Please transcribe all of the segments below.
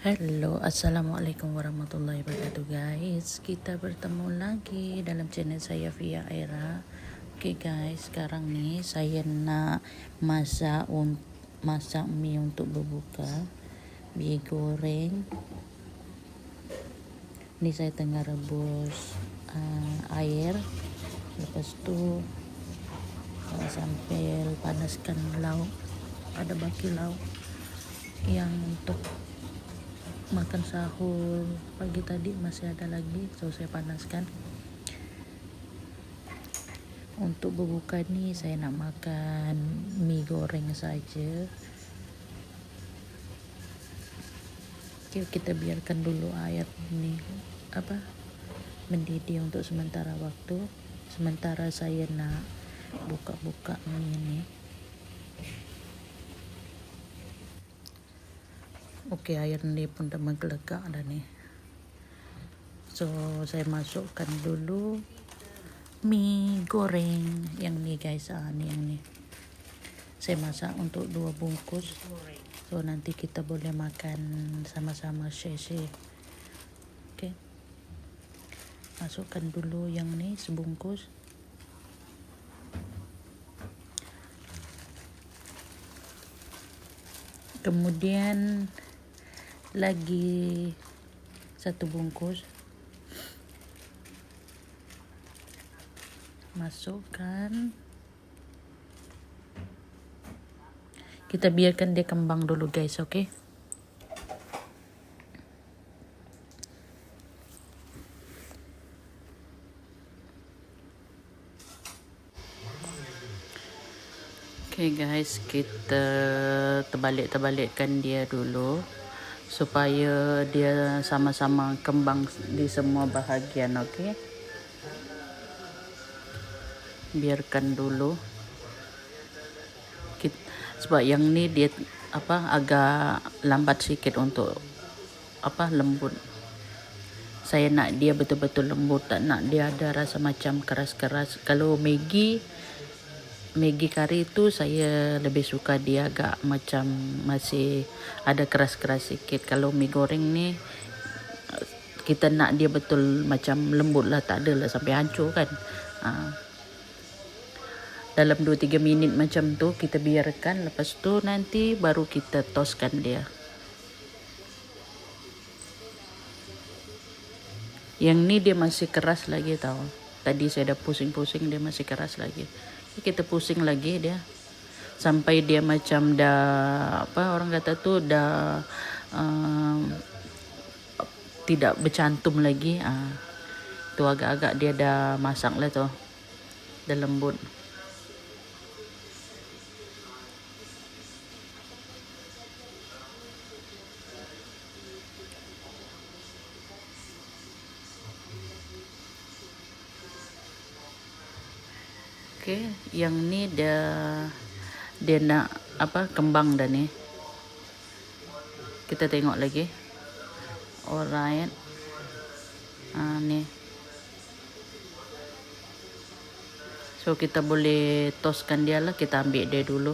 Hello, Assalamualaikum warahmatullahi wabarakatuh guys. Kita bertemu lagi dalam channel saya Via Era. Oke guys, sekarang nih saya nak masak mie untuk berbuka. Mie goreng. Ini saya tengah rebus air. Lepas tu sampai panaskan lauk. Ada baki lauk yang untuk makan sahur pagi tadi masih ada lagi, so saya panaskan. Untuk berbuka ni saya nak makan mie goreng saja. Okay, kita biarkan dulu air ni mendidih untuk sementara waktu. Sementara saya nak buka-buka mie ni. Okey, air ni pun dah menggelegak dah ni. So, saya masukkan dulu mie goreng yang ni guys. Ni yang ni. Saya masak untuk 2 bungkus. So, nanti kita boleh makan sama-sama share-share. Okey. Masukkan dulu yang ni sebungkus. Kemudian lagi 1 bungkus masukkan. Kita biarkan dia kembang dulu guys, okey. Okay guys, kita terbalik-terbalikkan dia dulu supaya dia sama-sama kembang di semua bahagian, okey. Biarkan dulu. Sebab yang ni dia agak lambat sikit untuk lembut. Saya nak dia betul-betul lembut, tak nak dia ada rasa macam keras-keras. Kalau Maggi kari tu saya lebih suka dia agak macam masih ada keras-keras sikit. Kalau mie goreng ni kita nak dia betul macam lembut lah, tak adalah sampai hancur kan. Dalam 2-3 minit macam tu kita biarkan. Lepas tu nanti baru kita toskan dia. Yang ni dia masih keras lagi tau. Tadi saya dah pusing-pusing, dia masih keras lagi. Kita pusing lagi dia sampai dia macam dah orang kata tu dah tidak bercantum lagi. Tu agak-agak dia dah masak lah tu, dah lembut. Okay, yang ni dia nak kembang dah ni. Kita tengok lagi. Alright. Ni. So kita boleh toskan dia lah. Kita ambil dia dulu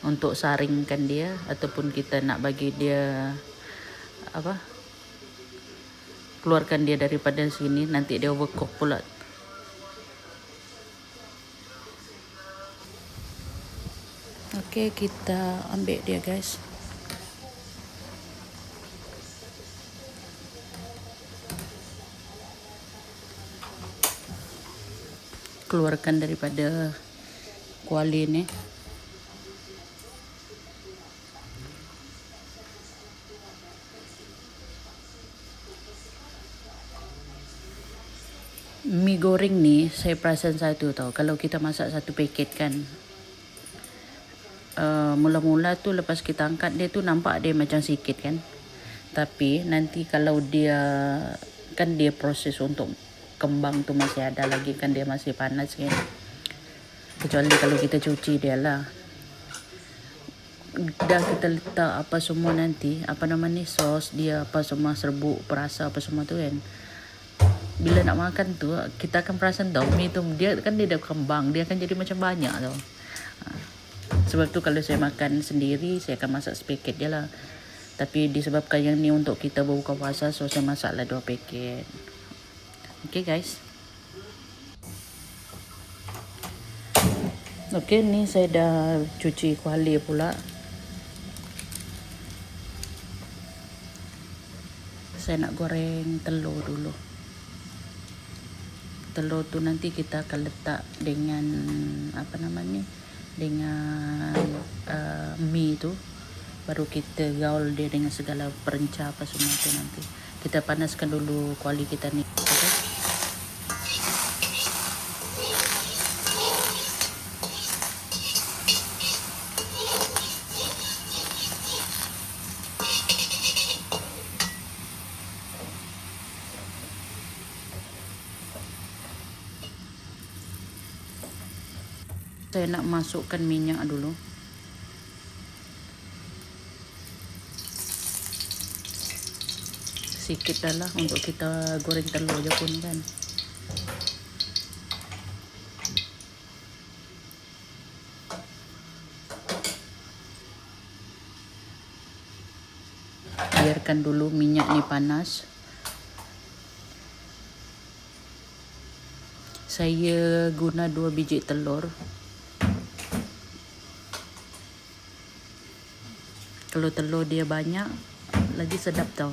untuk saringkan dia, ataupun kita nak bagi dia keluarkan dia daripada sini, nanti dia overcook pula. Okey, kita ambil dia guys. Keluarkan daripada kuali ni. Mie goreng ni saya perasan satu tau. Kalau kita masak satu paket kan, mula-mula tu lepas kita angkat dia tu nampak dia macam sikit kan. Tapi nanti kalau dia kan dia proses untuk kembang tu masih ada lagi kan, dia masih panas kan. Kecuali kalau kita cuci dia lah. Dah kita letak semua nanti, sos dia semua serbuk perasa semua tu kan. Bila nak makan tu kita akan perasan tau mie tu dia dah kembang, dia akan jadi macam banyak tau. Sebab tu kalau saya makan sendiri, saya akan masak sepaket je lah. Tapi disebabkan yang ni untuk kita berbuka puasa, so saya masaklah 2 paket. Okay guys. Okay, ni saya dah cuci kuali pula. Saya nak goreng telur dulu. Telur tu nanti kita akan letak dengan apa namanya, dengan mie tu. Baru kita gaul dia dengan segala perencah apa semua tu nanti. Kita panaskan dulu kuali kita ni. Okay? Saya nak masukkan minyak dulu. Sikit dah lah untuk kita goreng telur je pun kan. Biarkan dulu minyak ni panas. Saya guna 2 biji telur. Kalau telur dia banyak, lagi sedap tau.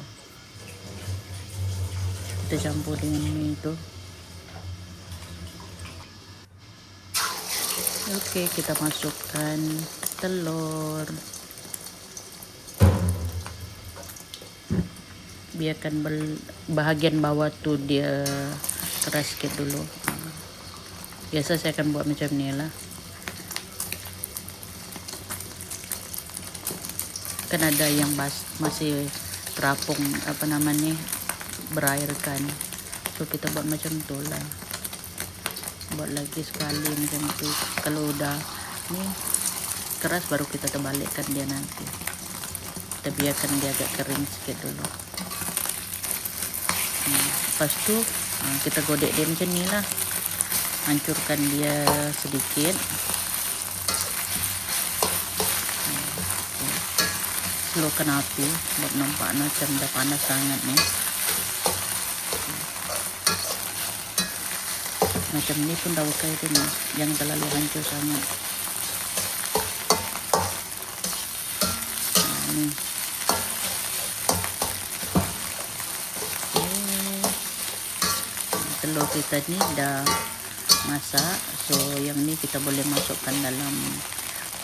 Kita campur dengan mie tu. Okey, kita masukkan telur. Biarkan bahagian bawah tu dia keras sikit dulu. Biasa saya akan buat macam ni lah. Kan ada yang masih terapung apa namanya, berairkan. So kita buat macam tu lah. Buat lagi sekali macam tu. Kalau udah ni keras baru kita terbalikkan dia nanti. Kita biarkan dia agak kering sikit dulu. Lepas tu kita godek dia macam ni lah. Hancurkan dia sedikit. Slowkan api sebab nampak macam dah panas sangat ni. Macam ni pun dah okey tu ni, yang terlalu hancur sangat. Ni. Telur kita ni dah masak, so yang ni kita boleh masukkan dalam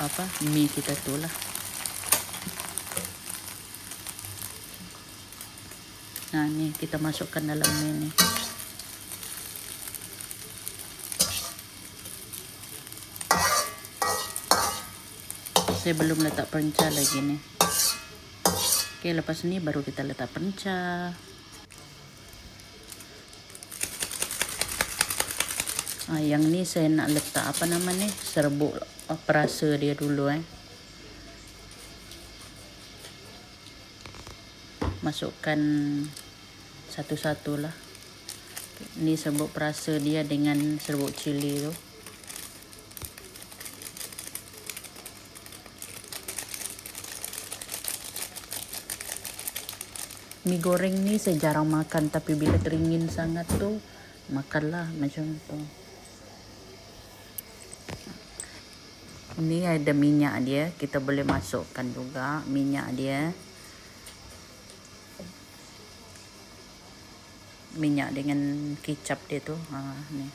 apa mie kita tu lah. Nah ni kita masukkan dalam mie ni. Saya belum letak perencah lagi ni. Okey, lepas ni baru kita letak perencah. Yang ni saya nak letak apa nama ni, serbuk perasa dia dulu Masukkan satu-satu lah. Ni serbuk perasa dia dengan serbuk cili tu. Mie goreng ni saya jarang makan, tapi bila teringin sangat tu makanlah macam tu. Ini ada minyak dia, kita boleh masukkan juga minyak dia. Minyak dengan kicap dia tu. Ni.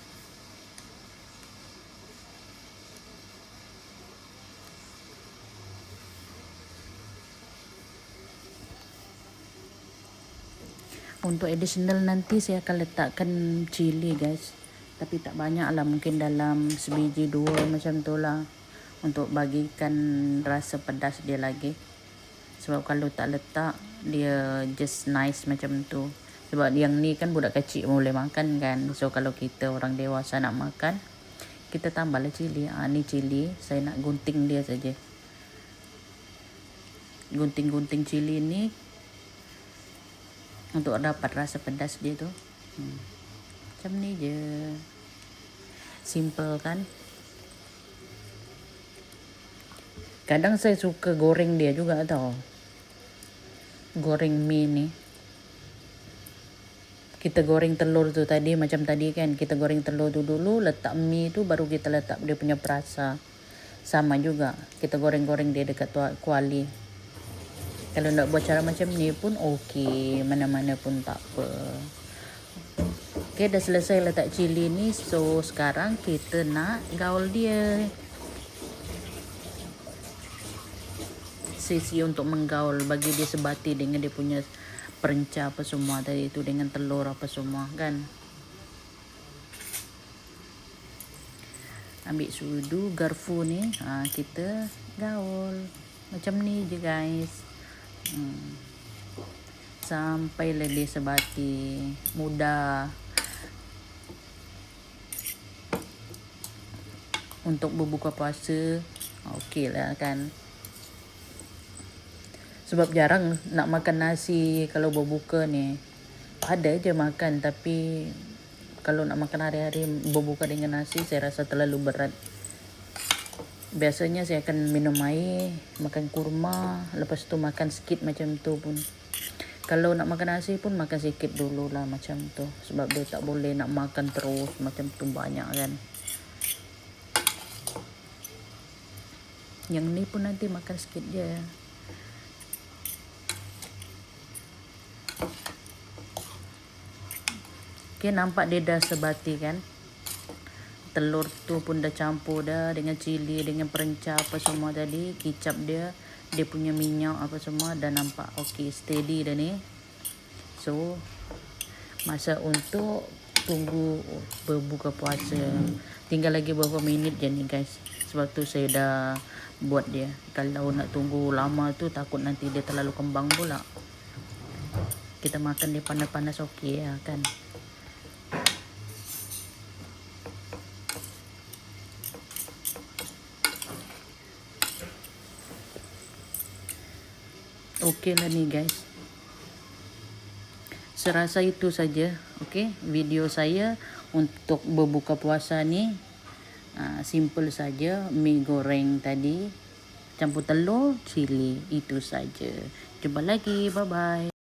Untuk additional nanti saya akan letakkan cili guys. Tapi tak banyak lah, mungkin dalam sebiji 2 macam tu lah. Untuk bagikan rasa pedas dia lagi. Sebab kalau tak letak, dia just nice macam tu. Sebab yang ni kan budak kecil boleh makan kan. So kalau kita orang dewasa nak makan, kita tambahlah cili. Ni cili, saya nak gunting dia saja. Gunting-gunting cili ni untuk dapat rasa pedas dia tu. Macam ni je. Simple kan. Kadang saya suka goreng dia juga tau. goreng mie ni. Kita goreng telur tu tadi, macam tadi kan, kita goreng telur tu dulu, letak mie tu, baru kita letak dia punya perasa. Sama juga, kita goreng-goreng dia dekat kuali. Kalau nak buat cara macam ni pun okey, mana-mana pun tak apa. Okey, dah selesai letak cili ni, so sekarang kita nak gaul dia. Sesi untuk menggaul, bagi dia sebati dengan dia punya perenca apa semua tadi itu, dengan telur apa semua kan. Ambil sudu garfu ni, kita gaul macam ni je guys. Sampai dia sebati, mudah untuk berbuka puasa. Okey lah kan. Sebab jarang nak makan nasi kalau berbuka ni. Ada je makan, tapi kalau nak makan hari-hari berbuka dengan nasi, saya rasa terlalu berat. Biasanya saya akan minum air, makan kurma, lepas tu makan sikit macam tu pun. Kalau nak makan nasi pun makan sikit dulu lah macam tu. Sebab dia tak boleh nak makan terus macam tu banyak kan. Yang ni pun nanti makan sikit je. Okay, nampak dia dah sebati kan. Telur tu pun dah campur dah dengan cili, dengan perenca apa semua tadi. Kicap dia punya minyak apa semua dah nampak. Okay, steady dah ni. So, masa untuk tunggu berbuka puasa. Tinggal lagi beberapa minit je ni guys. Sebab tu saya dah buat dia. Kalau nak tunggu lama tu takut nanti dia terlalu kembang pula. Kita makan dia panas-panas okey lah kan. Okey lah ni guys. Serasa itu saja, okey, video saya untuk berbuka puasa ni. Simple saja, mie goreng tadi, campur telur, cili, itu saja. Jumpa lagi, bye bye.